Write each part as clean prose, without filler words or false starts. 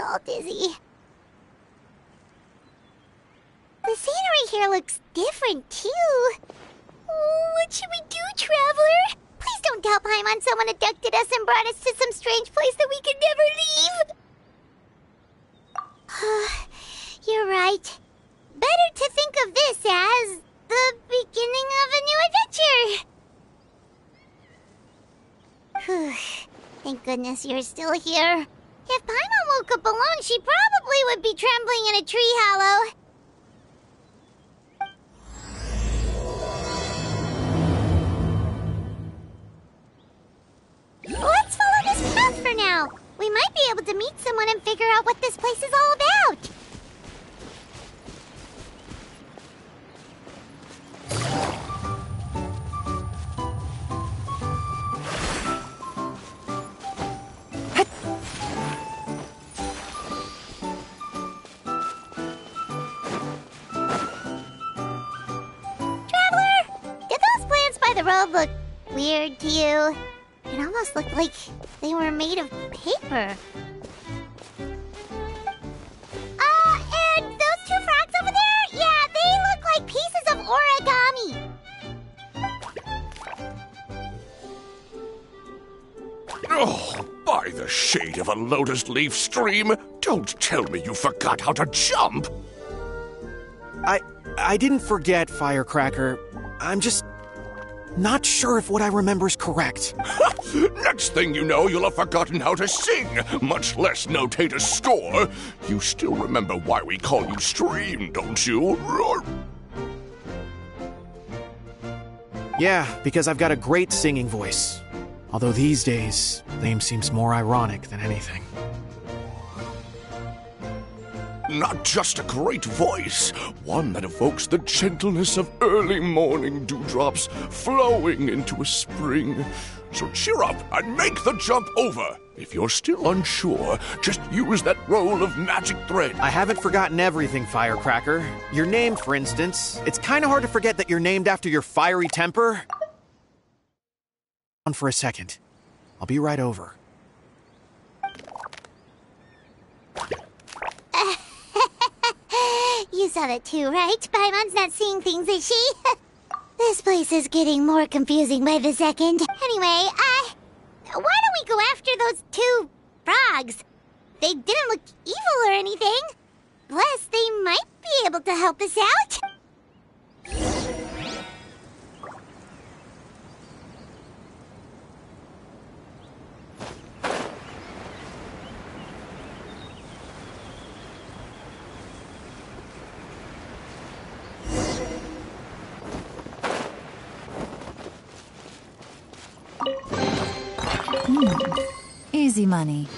all dizzy. The scenery here looks different, too. Oh, what should we do, Traveler? Please don't tell Paimon someone abducted us and brought us to some strange place that we could never leave. You're right. Better to think of this as the beginning of a new adventure. Thank goodness you're still here. If Paimon woke up alone, she probably would be trembling in a tree hollow. Let's follow this path for now. We might be able to meet someone and figure out what this place is all about. Traveler, did those plants by the road look weird to you? It almost looked like they were made of paper. And those two frogs over there? Yeah, they look like pieces of origami. Oh, by the shade of a lotus leaf stream, don't tell me you forgot how to jump! I didn't forget, Firecracker. I'm just not sure if what I remember is correct. Next thing you know, you'll have forgotten how to sing, much less notate a score. You still remember why we call you Stream, don't you? Yeah, because I've got a great singing voice. Although these days, name seems more ironic than anything. Not just a great voice, one that evokes the gentleness of early morning dewdrops flowing into a spring. So cheer up and make the jump over. If you're still unsure, just use that roll of magic thread. I haven't forgotten everything, Firecracker. Your name, for instance. It's kind of hard to forget that you're named after your fiery temper. On for a second. I'll be right over. You saw that too, right? Paimon's not seeing things, is she? This place is getting more confusing by the second. Anyway, why don't we go after those two frogs? They didn't look evil or anything. Plus, they might be able to help us out. Easy money.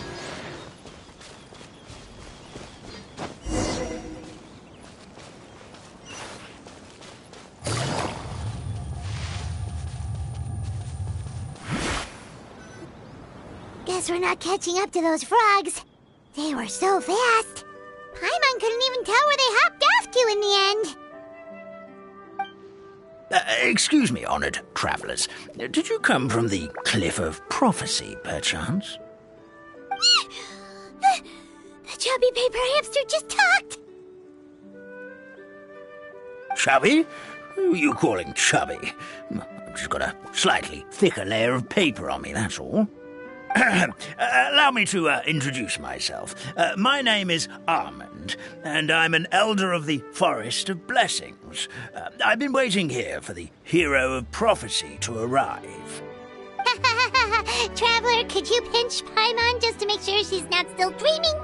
Guess we're not catching up to those frogs. They were so fast. Paimon couldn't even tell where they hopped off to in the end. Excuse me, honored travelers. Did you come from the Cliff of Prophecy, perchance? The chubby paper hamster just talked. Chubby? Who are you calling chubby? I've just got a slightly thicker layer of paper on me, that's all. Allow me to introduce myself. My name is Armand, and I'm an elder of the Forest of Blessings. I've been waiting here for the Hero of Prophecy to arrive. Traveler, could you pinch Paimon just to make sure she's not still dreaming?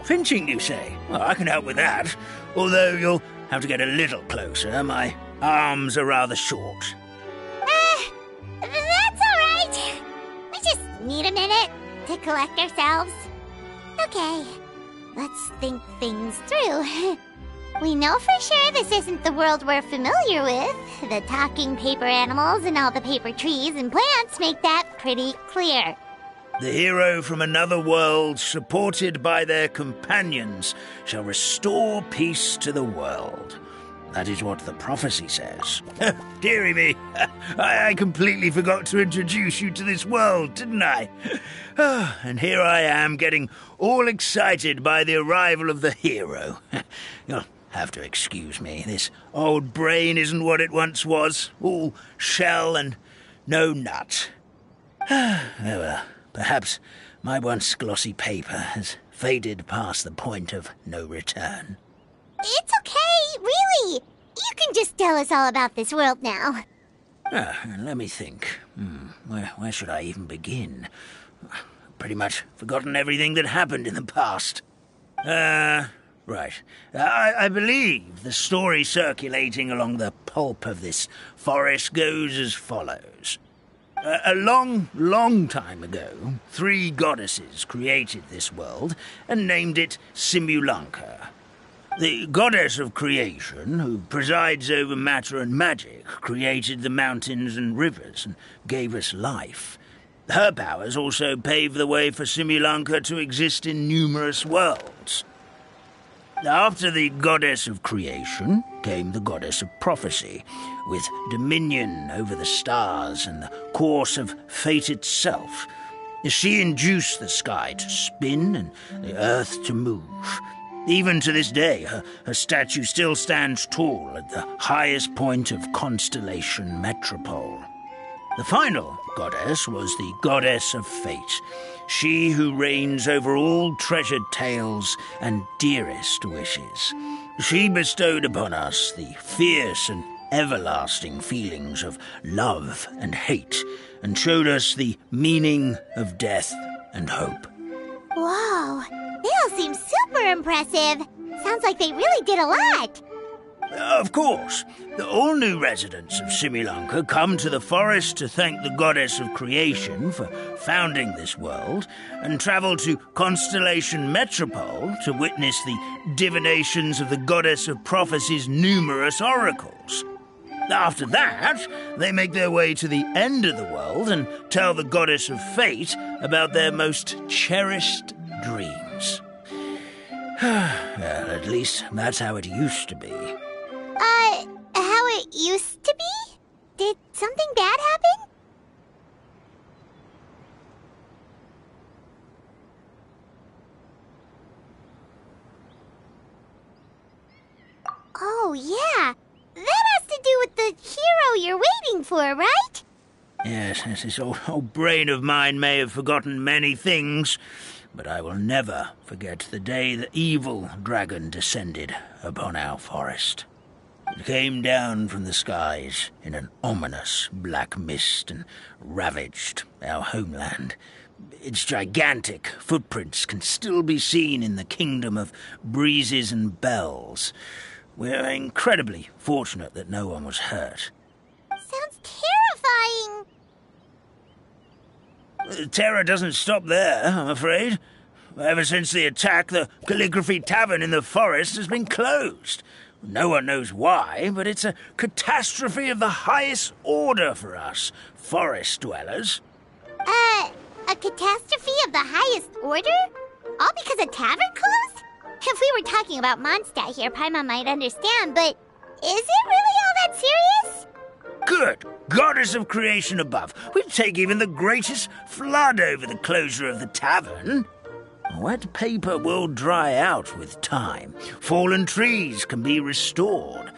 Pinching, you say? Well, I can help with that. Although you'll have to get a little closer. My arms are rather short. That's all right. We just need a minute to collect ourselves. Okay, let's think things through. We know for sure this isn't the world we're familiar with. The talking paper animals and all the paper trees and plants make that pretty clear. The hero from another world, supported by their companions, shall restore peace to the world. That is what the prophecy says. Dearie me, I completely forgot to introduce you to this world, didn't I? And here I am, getting all excited by the arrival of the hero. You'll have to excuse me. This old brain isn't what it once was. All shell and no nut. Oh well, perhaps my once glossy paper has faded past the point of no return. It's okay, really. You can just tell us all about this world now. Let me think. Where should I even begin? Pretty much forgotten everything that happened in the past. Right. I believe the story circulating along the pulp of this forest goes as follows. A long time ago, 3 goddesses created this world and named it Simulanka. The goddess of creation, who presides over matter and magic, created the mountains and rivers and gave us life. Her powers also paved the way for Simulanka to exist in numerous worlds. After the goddess of creation came the goddess of prophecy, with dominion over the stars and the course of fate itself. She induced the sky to spin and the earth to move. Even to this day, her statue still stands tall at the highest point of Constellation Metropole. The final goddess was the goddess of fate, she who reigns over all treasured tales and dearest wishes. She bestowed upon us the fierce and everlasting feelings of love and hate, and showed us the meaning of death and hope. Whoa, they all seem super impressive. Sounds like they really did a lot. Of course, all new residents of Simulanka come to the forest to thank the goddess of creation for founding this world, and travel to Constellation Metropole to witness the divinations of the goddess of prophecy's numerous oracles. After that, they make their way to the end of the world and tell the goddess of fate about their most cherished dreams. Well, at least that's how it used to be. How it used to be? Did something bad happen? Oh, yeah. That has to do with the hero you're waiting for, right? Yes, this old brain of mine may have forgotten many things, but I will never forget the day the evil dragon descended upon our forest. It came down from the skies in an ominous black mist and ravaged our homeland. Its gigantic footprints can still be seen in the kingdom of breezes and bells. We're incredibly fortunate that no one was hurt. Sounds terrifying. Terror doesn't stop there, I'm afraid. Ever since the attack, the Calligraphy Tavern in the forest has been closed. No one knows why, but it's a catastrophe of the highest order for us, forest dwellers. A catastrophe of the highest order? All because a tavern closed? If we were talking about Mondstadt here, Paimon might understand, but is it really all that serious? Good goddess of creation above. We'd take even the greatest flood over the closure of the tavern. Wet paper will dry out with time. Fallen trees can be restored.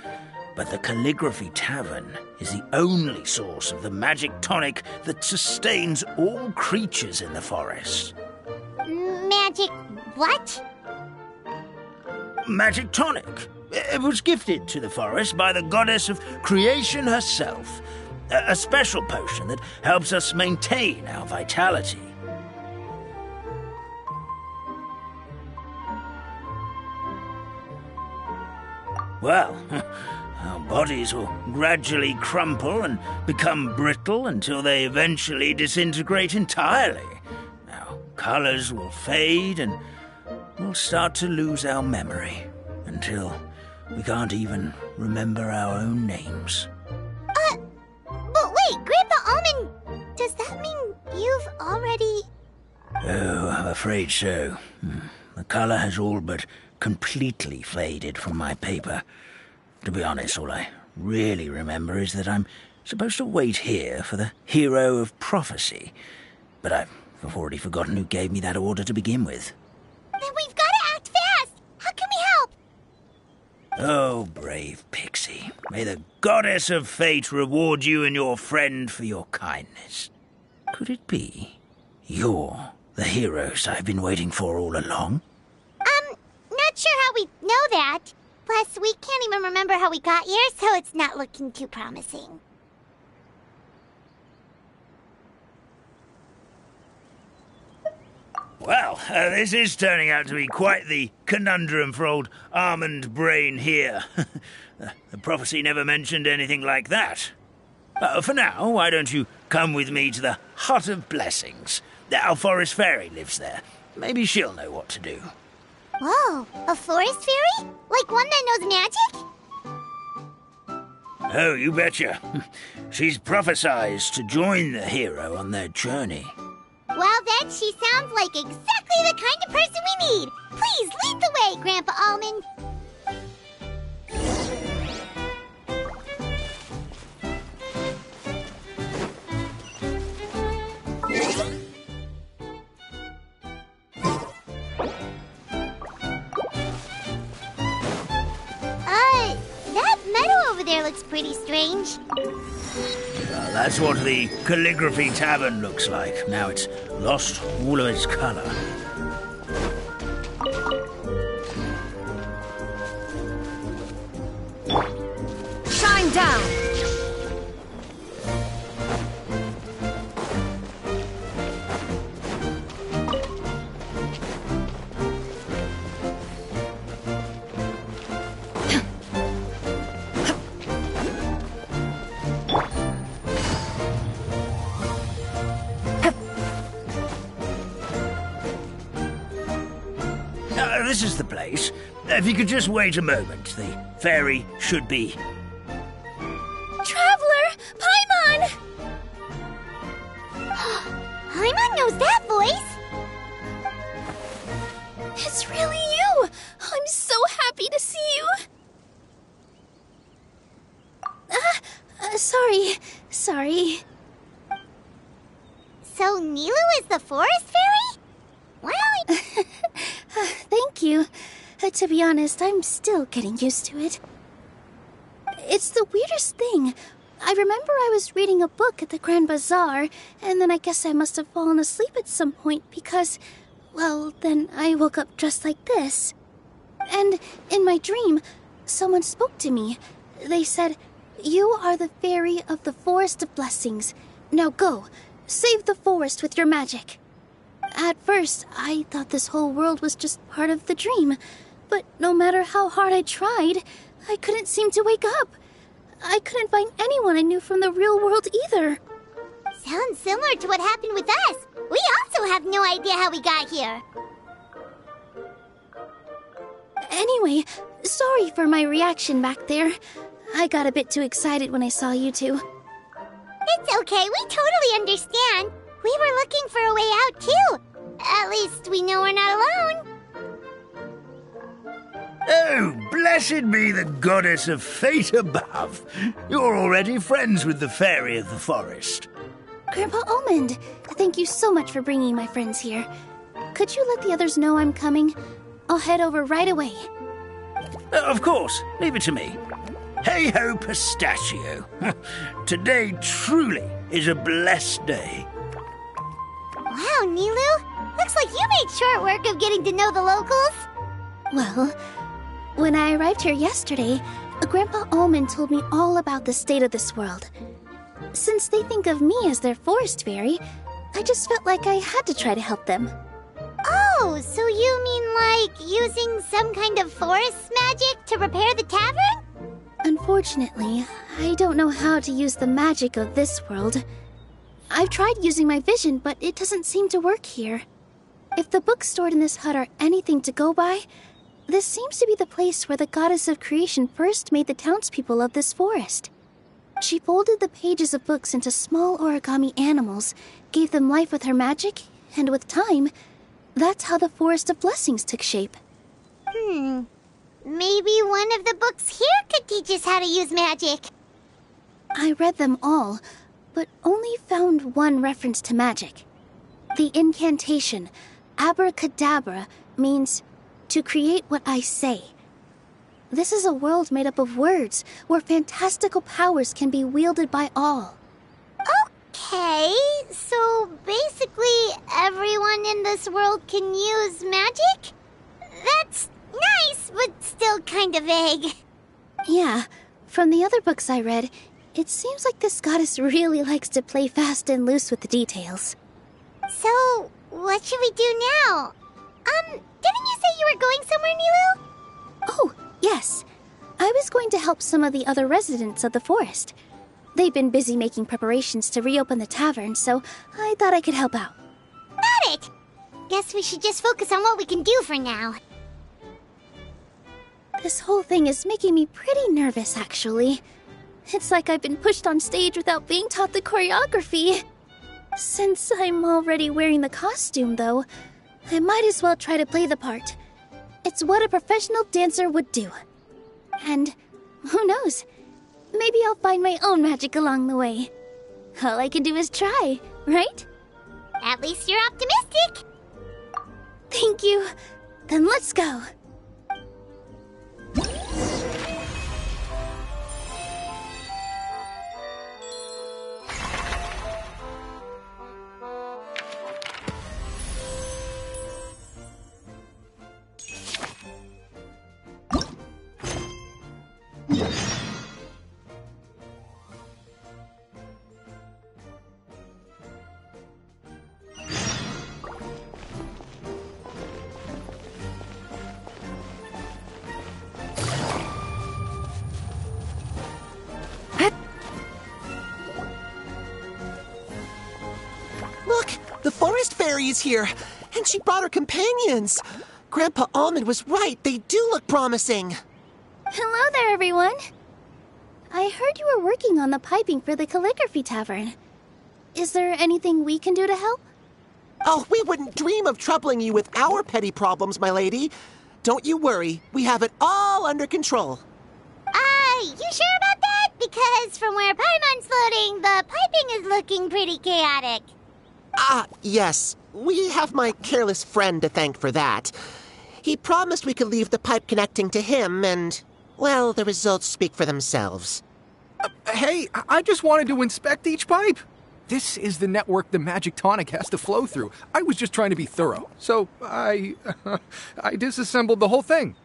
But the Calligraphy Tavern is the only source of the magic tonic that sustains all creatures in the forest. Magic what? Magic tonic. It was gifted to the forest by the goddess of creation herself. A special potion that helps us maintain our vitality. Well, our bodies will gradually crumple and become brittle until they eventually disintegrate entirely. Our colors will fade and we'll start to lose our memory until we can't even remember our own names. But wait, Grandpa Almond, does that mean you've already... Oh, I'm afraid so. The color has all but completely faded from my paper. To be honest, all I really remember is that I'm supposed to wait here for the hero of prophecy. But I've already forgotten who gave me that order to begin with. Then we've got to act fast! How can we help? Oh, brave Pixie. May the goddess of fate reward you and your friend for your kindness. Could it be you're the heroes I've been waiting for all along? Not sure how we know that. Plus, we can't even remember how we got here, so it's not looking too promising. Well, this is turning out to be quite the conundrum for old Almond Brain here. The prophecy never mentioned anything like that. For now, why don't you come with me to the Hut of Blessings? Our forest fairy lives there. Maybe she'll know what to do. Whoa, a forest fairy? Like one that knows magic? Oh, you betcha. She's prophesized to join the hero on their journey. Well, then she sounds like exactly the kind of person we need. Please lead the way, Grandpa Almond. That meadow over there looks pretty strange. That's what the Calligraphy Tavern looks like. Now it's lost all of its color. Shine down! This is the place. If you could just wait a moment, the fairy should be... Traveler! Paimon! Paimon knows that voice! It's really you! I'm so happy to see you! Sorry. So Nilu is the forest fairy? Well, Thank you. To be honest, I'm still getting used to it. It's the weirdest thing. I remember I was reading a book at the Grand Bazaar, and then I guess I must have fallen asleep at some point because, well, then I woke up just like this. And in my dream, someone spoke to me. They said, "You are the fairy of the Forest of Blessings. Now go, save the forest with your magic." At first, I thought this whole world was just part of the dream, but no matter how hard I tried, I couldn't seem to wake up. I couldn't find anyone I knew from the real world either. sounds similar to what happened with us. We also have no idea how we got here. Anyway, sorry for my reaction back there. I got a bit too excited when I saw you two. It's okay, we totally understand. We were looking for a way out, too. At least we know we're not alone. Oh, blessed be the goddess of fate above. You're already friends with the fairy of the forest. Grandpa Almond, thank you so much for bringing my friends here. Could you let the others know I'm coming? I'll head over right away. Of course, leave it to me. Hey-ho, pistachio. Today truly is a blessed day. Wow, Nilu. Looks like you made short work of getting to know the locals. Well, when I arrived here yesterday, Grandpa Almond told me all about the state of this world. Since they think of me as their forest fairy, I just felt like I had to try to help them. Oh, so you mean like using some kind of forest magic to repair the tavern? Unfortunately, I don't know how to use the magic of this world. I've tried using my vision, but it doesn't seem to work here. If the books stored in this hut are anything to go by, this seems to be the place where the goddess of creation first made the townspeople of this forest. She folded the pages of books into small origami animals, gave them life with her magic, and with time, that's how the Forest of Blessings took shape. Maybe one of the books here could teach us how to use magic. I read them all, but only found one reference to magic. The incantation, abracadabra, means to create what I say. This is a world made up of words, where fantastical powers can be wielded by all. Okay, so basically everyone in this world can use magic? That's nice, but still kind of vague. Yeah, from the other books I read, it seems like this goddess really likes to play fast and loose with the details. So, what should we do now? Didn't you say you were going somewhere, Nilu? Oh, yes. I was going to help some of the other residents of the forest. They've been busy making preparations to reopen the tavern, so I thought I could help out. Got it! Guess we should just focus on what we can do for now. This whole thing is making me pretty nervous, actually. It's like I've been pushed on stage without being taught the choreography. Since I'm already wearing the costume, though, I might as well try to play the part. It's what a professional dancer would do. And who knows? Maybe I'll find my own magic along the way. All I can do is try, right? At least you're optimistic. Thank you. Then let's go. Look, the forest fairy is here, and she brought her companions. Grandpa Almond was right. They do look promising. Hello there, everyone. I heard you were working on the piping for the calligraphy tavern. Is there anything we can do to help? Oh, we wouldn't dream of troubling you with our petty problems, my lady. Don't you worry. We have it all under control. You sure about that? Because from where Paimon's floating, the piping is looking pretty chaotic. Yes. We have my careless friend to thank for that. He promised we could leave the pipe connecting to him, and, well, the results speak for themselves. Hey, I just wanted to inspect each pipe. This is the network the magic tonic has to flow through. I was just trying to be thorough, so I disassembled the whole thing.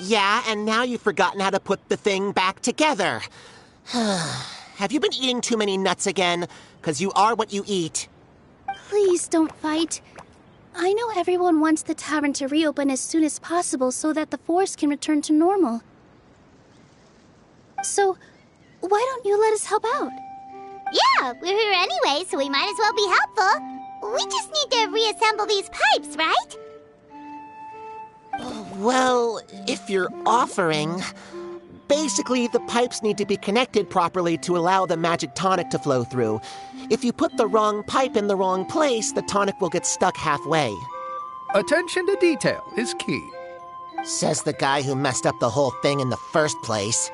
Yeah, and now you've forgotten how to put the thing back together. Have you been eating too many nuts again? 'Cause you are what you eat. Please don't fight. I know everyone wants the tavern to reopen as soon as possible so that the forest can return to normal. So, why don't you let us help out? Yeah, we're here anyway, so we might as well be helpful. We just need to reassemble these pipes, right? Well, if you're offering... Basically, the pipes need to be connected properly to allow the magic tonic to flow through. If you put the wrong pipe in the wrong place, the tonic will get stuck halfway. Attention to detail is key. Says the guy who messed up the whole thing in the first place.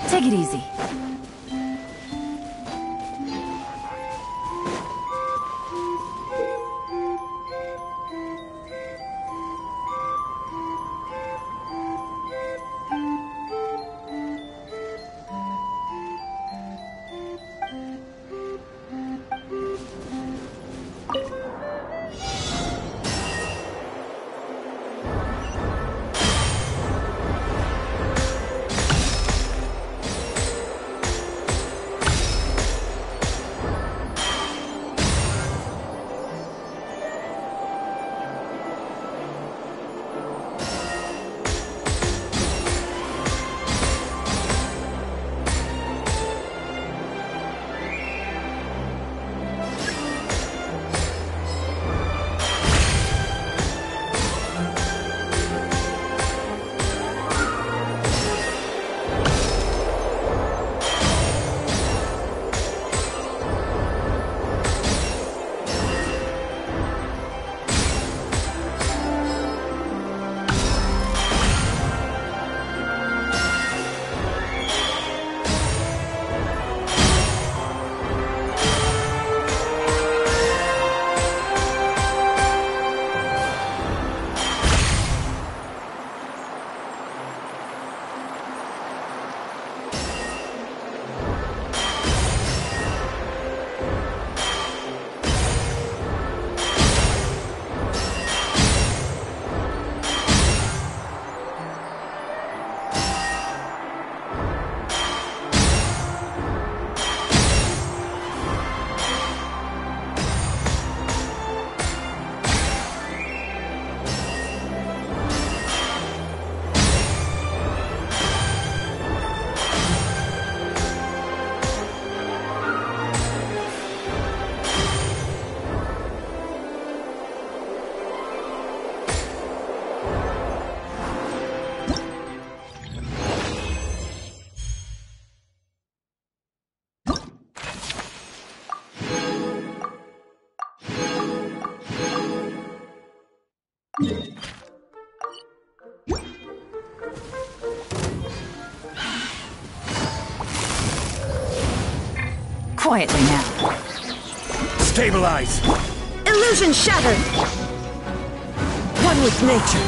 Take it easy. Quietly now. Stabilize! Illusion shattered! One with nature.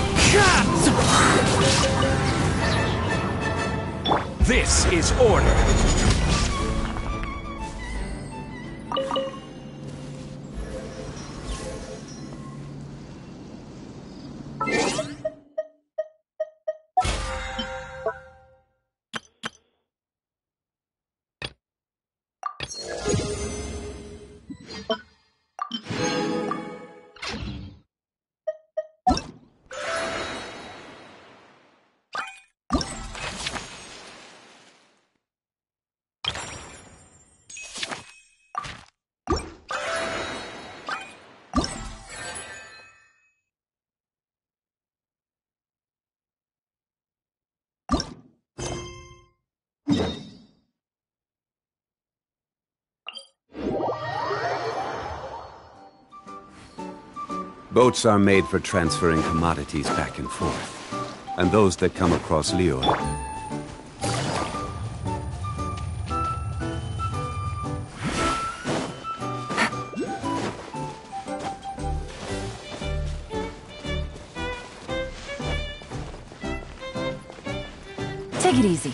This is order! Boats are made for transferring commodities back and forth. And those that come across Leo. Take it easy.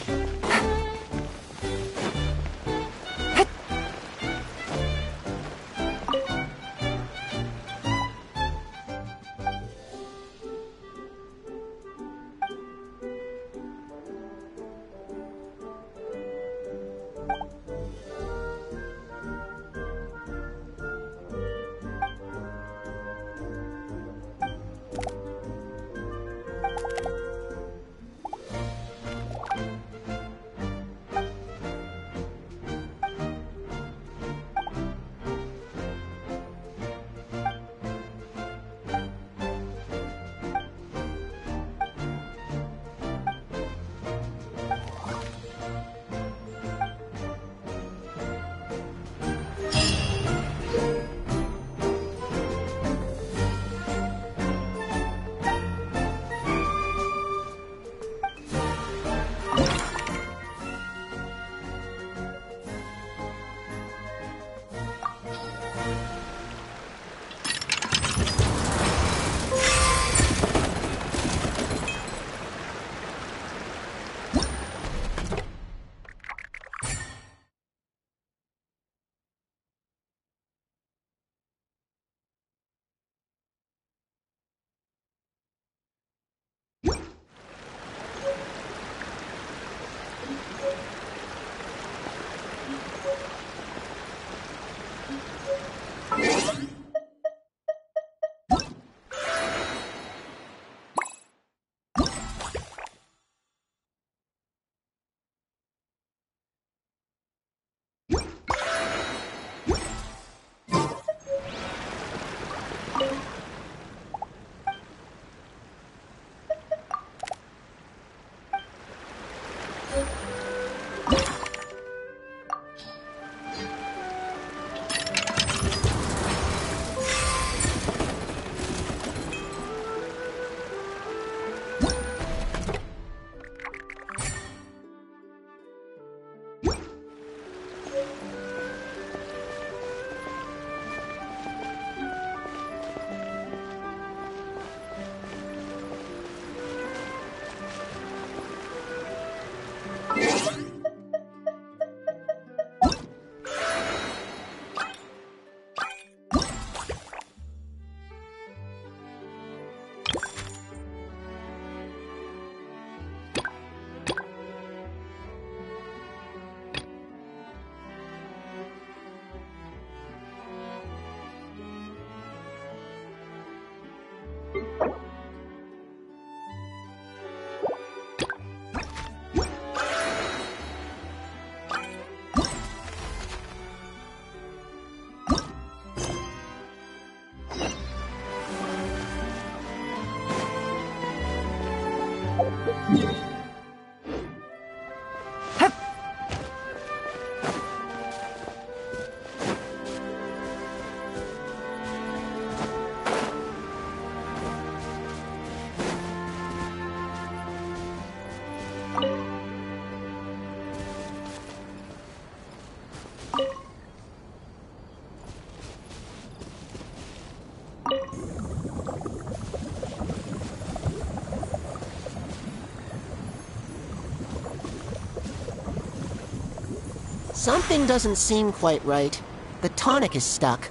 Something doesn't seem quite right. The tonic is stuck.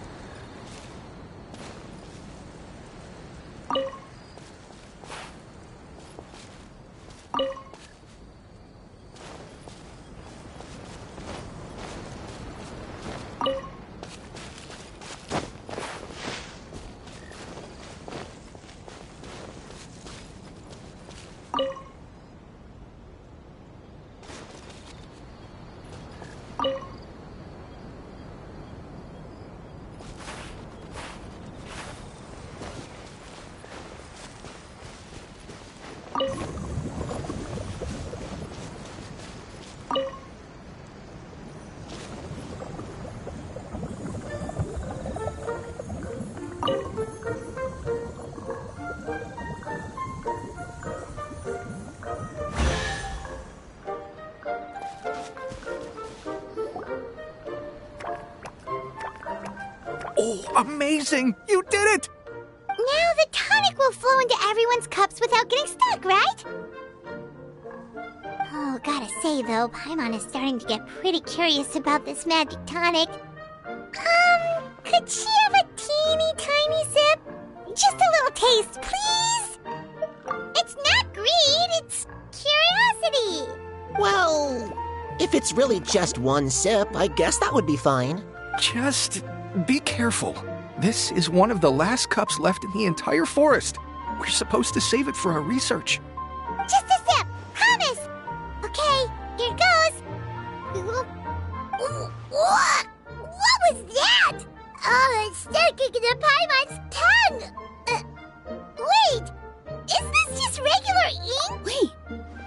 Oh, amazing! You did it! Now the tonic will flow into everyone's cups without getting stuck, right? Oh, gotta say though, Paimon is starting to get pretty curious about this magic tonic. Could she have a teeny tiny sip? Just a little taste, please? It's not greed, it's curiosity. Well, if it's really just one sip, I guess that would be fine. Just be careful. This is one of the last cups left in the entire forest. We're supposed to save it for our research. Just a sip, promise. Okay, here goes. What was that? Oh, it's sticking to Paimon's tongue. Wait, is this just regular ink? Wait,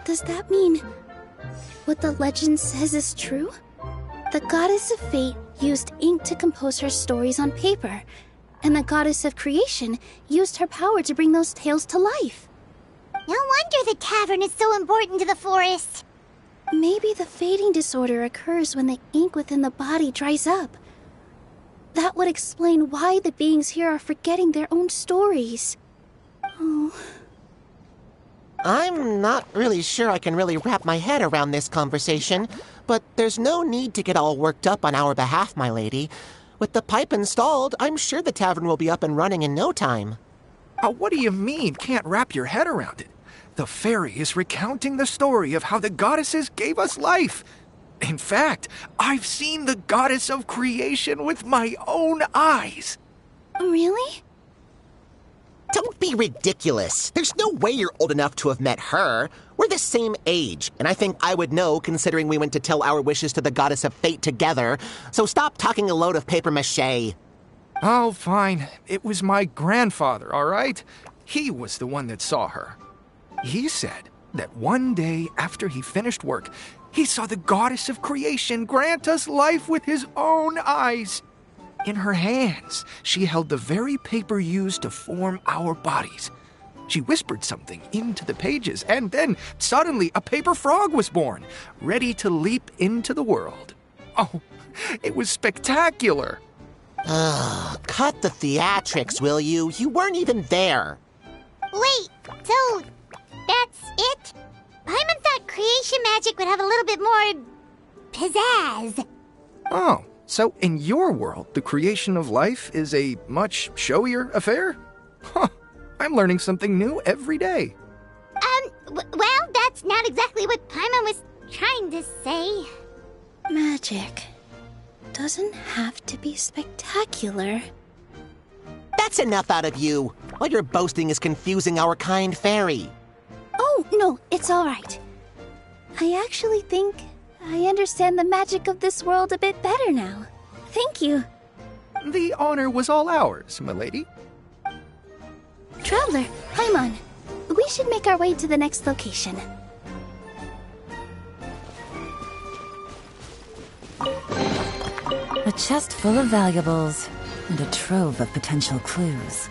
does that mean what the legend says is true? The goddess of fate used ink to compose her stories on paper, and the goddess of creation used her power to bring those tales to life. No wonder the tavern is so important to the forest. Maybe the fading disorder occurs when the ink within the body dries up. That would explain why the beings here are forgetting their own stories. Oh. I'm not really sure I can really wrap my head around this conversation, but there's no need to get all worked up on our behalf, my lady. With the pipe installed, I'm sure the tavern will be up and running in no time. What do you mean, can't wrap your head around it? The fairy is recounting the story of how the goddesses gave us life. In fact, I've seen the goddess of creation with my own eyes. Really? Don't be ridiculous. There's no way you're old enough to have met her. We're the same age, and I think I would know considering we went to tell our wishes to the goddess of fate together. So stop talking a load of papier-mâché. Oh, fine. It was my grandfather, all right? He was the one that saw her. He said that one day after he finished work, he saw the goddess of creation grant us life with his own eyes. In her hands, she held the very paper used to form our bodies. She whispered something into the pages, and then suddenly a paper frog was born, ready to leap into the world. Oh, it was spectacular. Cut the theatrics, will you? You weren't even there. Wait, so that's it? Paimon thought creation magic would have a little bit more pizzazz. Oh, so in your world, the creation of life is a much showier affair? Huh, I'm learning something new every day. Well, that's not exactly what Paimon was trying to say. Magic doesn't have to be spectacular. That's enough out of you. All your boasting is confusing our kind fairy. Oh, no, it's all right. I actually think I understand the magic of this world a bit better now. Thank you. The honor was all ours, milady. Traveler, Paimon, we should make our way to the next location. A chest full of valuables and a trove of potential clues.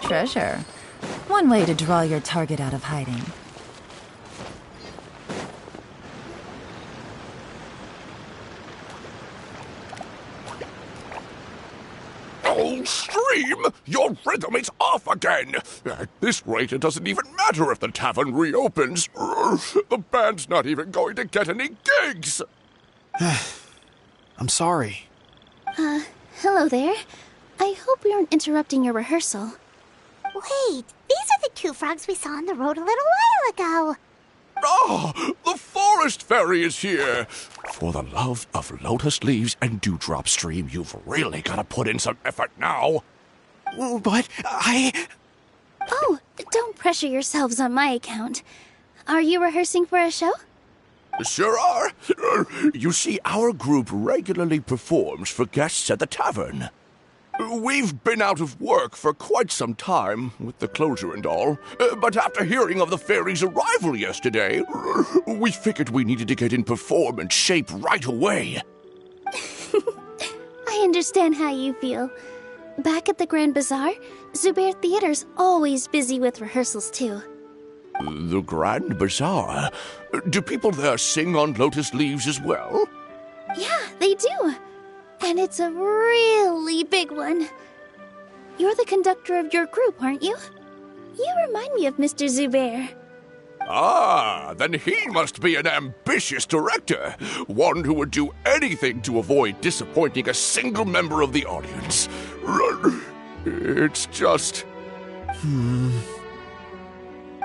Treasure. One way to draw your target out of hiding. Oh, Stream! Your rhythm is off again! At this rate, it doesn't even matter if the tavern reopens. The band's not even going to get any gigs! I'm sorry. Hello there. I hope we aren't interrupting your rehearsal. Wait, these are the two frogs we saw on the road a little while ago. Oh, the forest fairy is here! For the love of lotus leaves and dewdrop stream, you've really got to put in some effort now. But Oh, don't pressure yourselves on my account. Are you rehearsing for a show? Sure are. You see, our group regularly performs for guests at the tavern. We've been out of work for quite some time, with the closure and all, but after hearing of the fairy's arrival yesterday, we figured we needed to get in performance shape right away. I understand how you feel. Back at the Grand Bazaar, Zubair Theater's always busy with rehearsals too. The Grand Bazaar? Do people there sing on lotus leaves as well? Yeah, they do. And it's a really big one. You're the conductor of your group, aren't you? You remind me of Mr. Zubair. Ah, then he must be an ambitious director. One who would do anything to avoid disappointing a single member of the audience. It's just...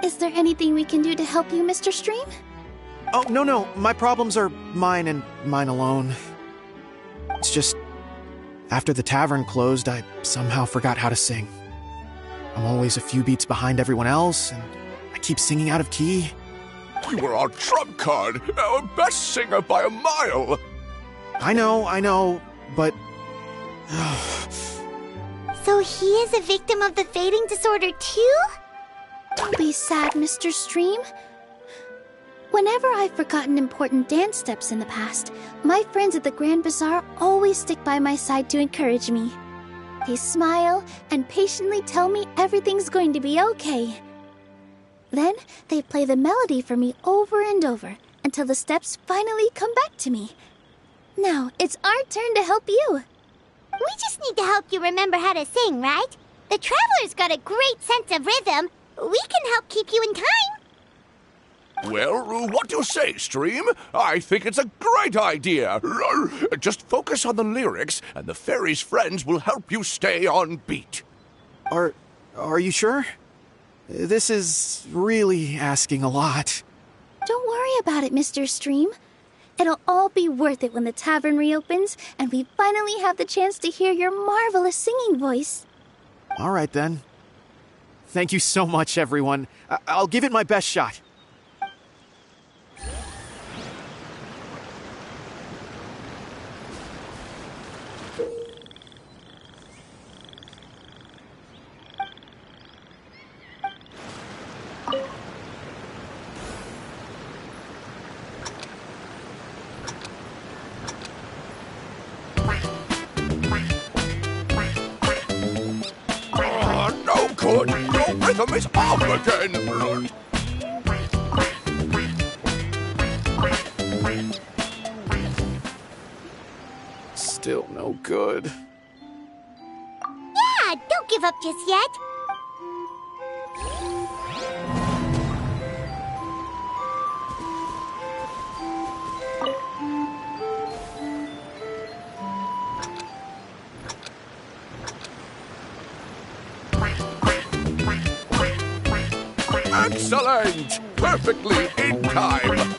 Is there anything we can do to help you, Mr. Stream? Oh, no. My problems are mine and mine alone. It's just, after the tavern closed, I somehow forgot how to sing. I'm always a few beats behind everyone else, and I keep singing out of key. You were our trump card, our best singer by a mile. I know, but... So he is a victim of the fading disorder too? Don't be sad, Mr. Stream. Whenever I've forgotten important dance steps in the past, my friends at the Grand Bazaar always stick by my side to encourage me. They smile and patiently tell me everything's going to be okay. Then they play the melody for me over and over until the steps finally come back to me. Now it's our turn to help you. We just need to help you remember how to sing, right? The Traveler's got a great sense of rhythm. We can help keep you in time. Well, what do you say, Stream? I think it's a great idea. Just focus on the lyrics, and the fairy's friends will help you stay on beat. Are you sure? This is really asking a lot. Don't worry about it, Mr. Stream. It'll all be worth it when the tavern reopens and we finally have the chance to hear your marvelous singing voice. All right, then. Thank you so much, everyone. I'll give it my best shot. No good! Your rhythm is off again! Still no good. Yeah, don't give up just yet. Excellent! Perfectly in time!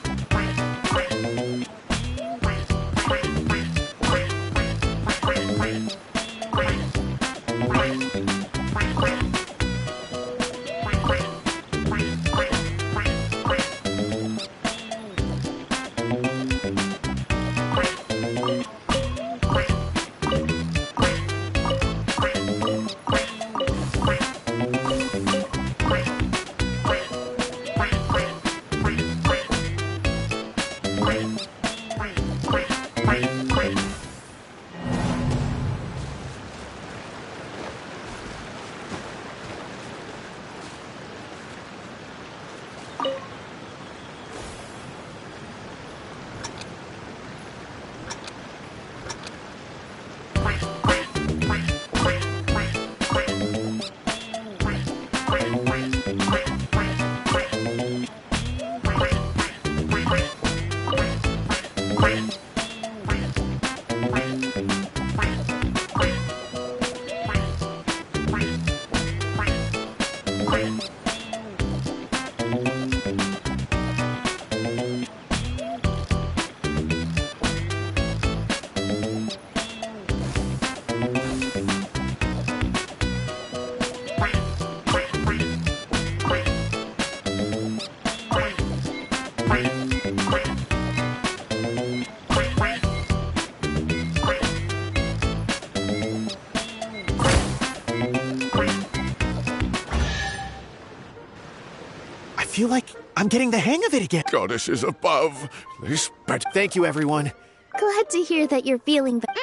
I feel like I'm getting the hang of it again. Goddesses above, this bet. Thank you, everyone. Glad to hear that you're feeling better.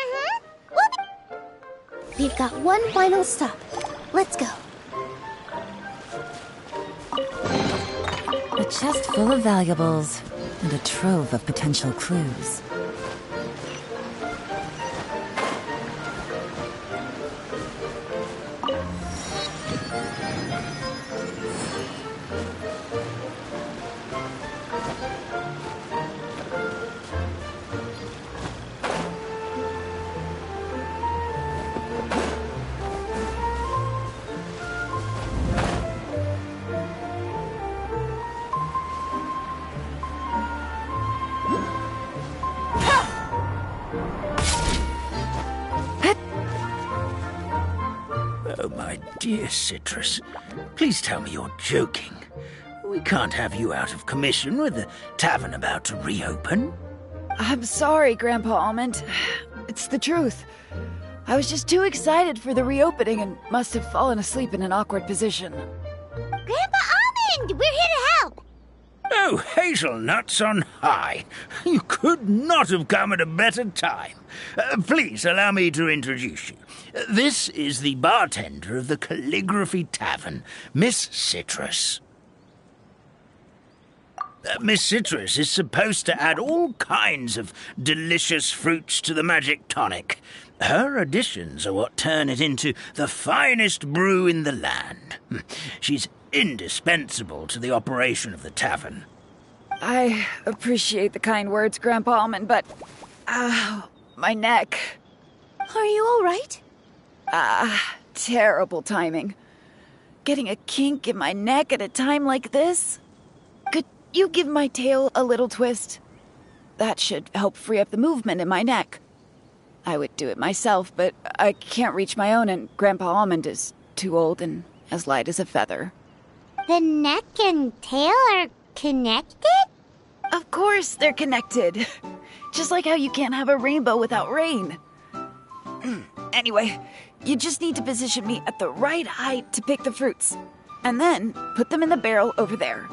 We've got one final stop. Let's go. A chest full of valuables and a trove of potential clues. Oh, my dear Citrus, please tell me you're joking. We can't have you out of commission with the tavern about to reopen. I'm sorry, Grandpa Almond. It's the truth. I was just too excited for the reopening and must have fallen asleep in an awkward position. Grandpa Almond, we're here to help. Oh, hazelnuts on high. You could not have come at a better time. Please allow me to introduce you. This is the bartender of the Calligraphy Tavern, Miss Citrus. Miss Citrus is supposed to add all kinds of delicious fruits to the magic tonic. Her additions are what turn it into the finest brew in the land. She's indispensable to the operation of the tavern. I appreciate the kind words, Grandpa Almond, but... my neck. Are you all right? Terrible timing. Getting a kink in my neck at a time like this? Could you give my tail a little twist? That should help free up the movement in my neck. I would do it myself, but I can't reach my own, and Grandpa Almond is too old and as light as a feather. The neck and tail are connected? Of course they're connected. Just like how you can't have a rainbow without rain. Anyway, you just need to position me at the right height to pick the fruits. And then put them in the barrel over there.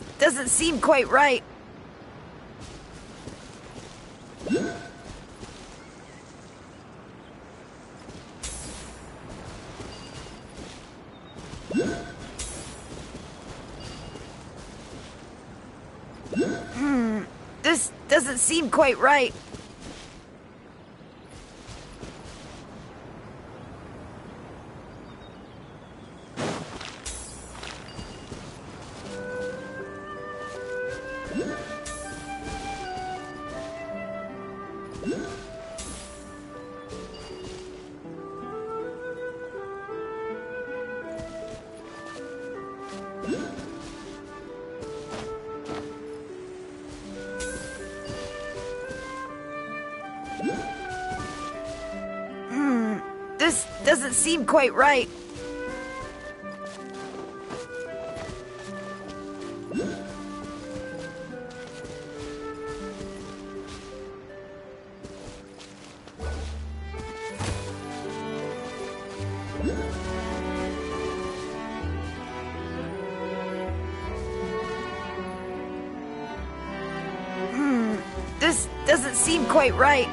This doesn't seem quite right. This doesn't seem quite right. This doesn't seem quite right. This doesn't seem quite right.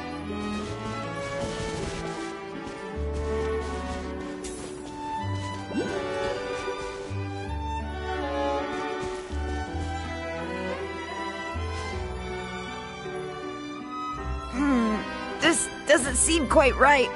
This doesn't seem quite right.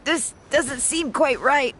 This doesn't seem quite right.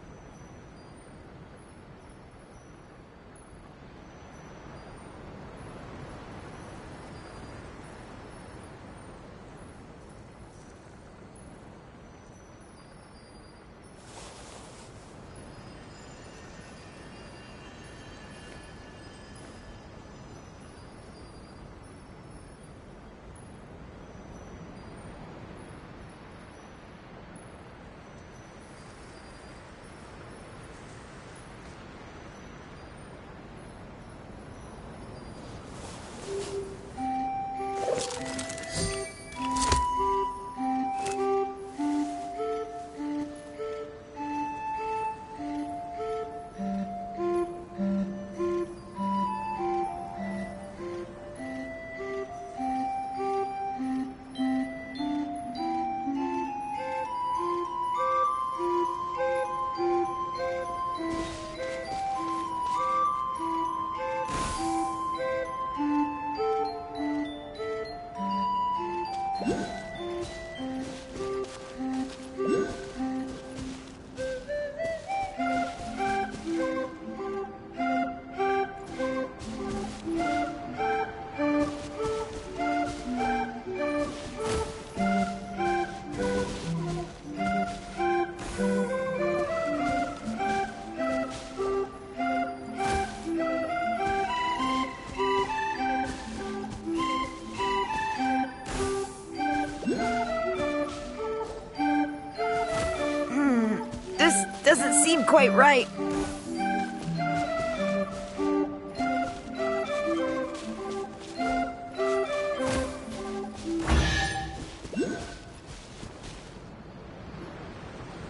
Doesn't seem quite right.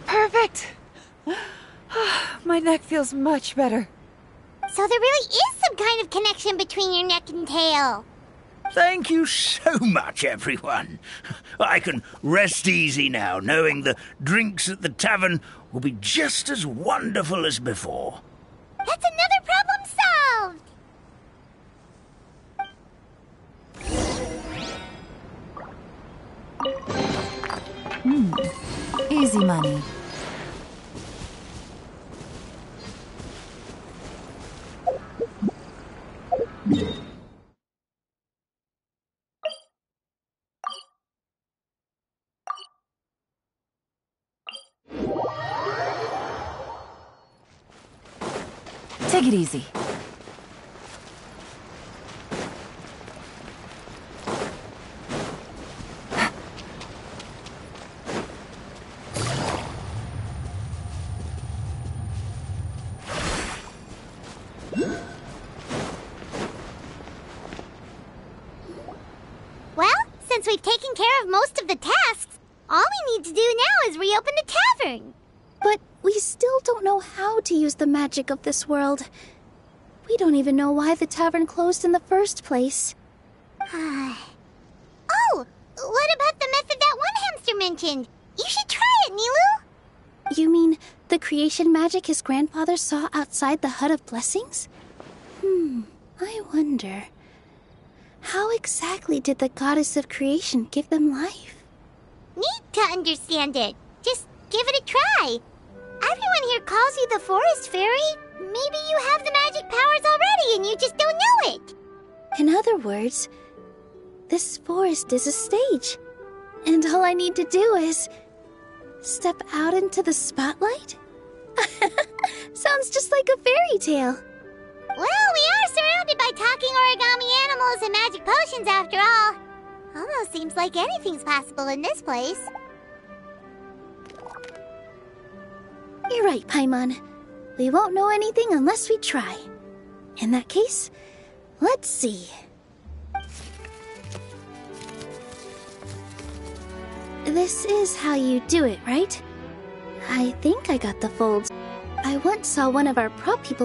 Perfect! My neck feels much better. So there really is some kind of connection between your neck and tail. Thank you so much, everyone. I can rest easy now, knowing the drinks at the tavern will be just as wonderful as before. That's another problem solved! Easy money. Take it easy. Well, since we've taken care of most of the tasks, all we need to do now is reopen the tavern. But we still don't know how to use the magic of this world. We don't even know why the tavern closed in the first place. Oh, what about the method that one hamster mentioned? You should try it, Nilu. You mean the creation magic his grandfather saw outside the Hut of Blessings? I wonder. How exactly did the goddess of creation give them life? Need to understand it. Just give it a try. Everyone here calls you the Forest Fairy. Maybe you have the magic powers already and you just don't know it. In other words, this forest is a stage. And all I need to do is step out into the spotlight? Sounds just like a fairy tale. Well, we are surrounded by talking origami animals and magic potions after all. Almost seems like anything's possible in this place. You're right, Paimon. We won't know anything unless we try. In that case, let's see. This is how you do it, right? I think I got the folds. I once saw one of our prop people